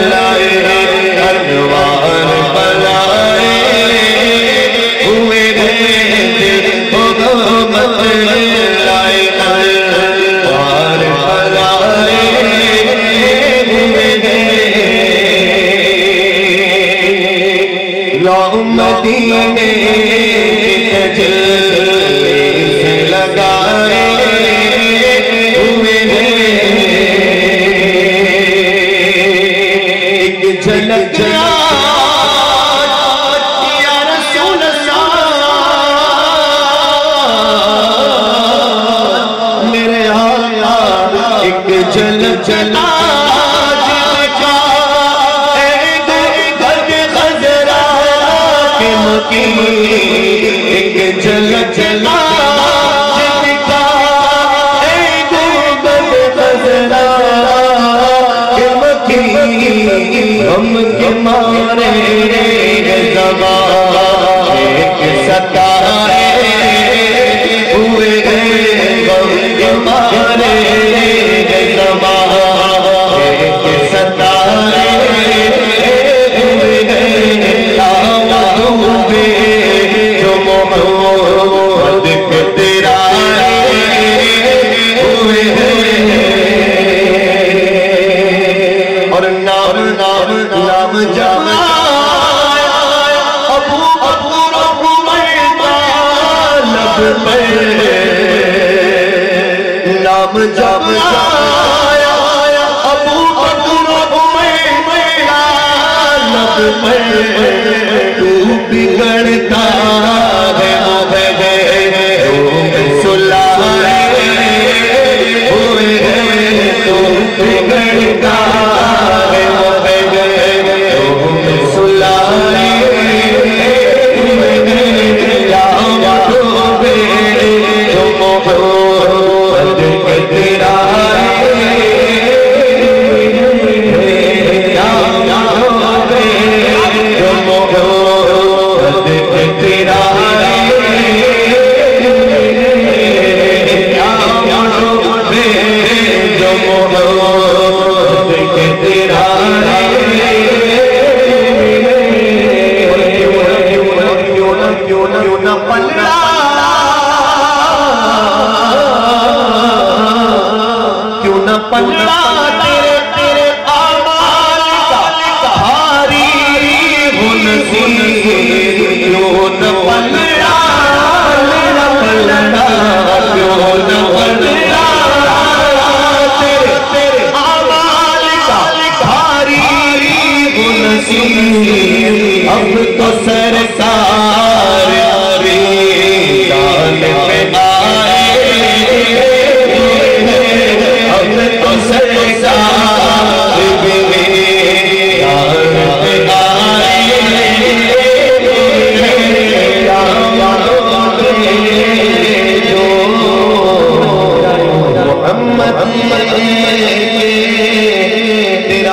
لائے انوار بلائے ہوئے حکومت لائے انوار بلائے یا مدینے سے لگائے ہوئے ایک جھلک یا رسول اللہ میرے آقا ایک جھلک چلا ایک جھلک چلا دکھا ہم کے مارے زبان ایک ستارے ہوئے غم کے مارے زبان ایک ستارے نام جب آیا ابو بکر لب پر تو بگڑتا ہے سلائے ہوئے تو بگڑتا ہے سلائے پلڑا تیرے آمال کا بھاری ہو نصیب کیوں نہ پلڑا میرا پلڑا کیوں نہ پلڑا تیرے آمال کا بھاری ہو نصیب اب تو سرکار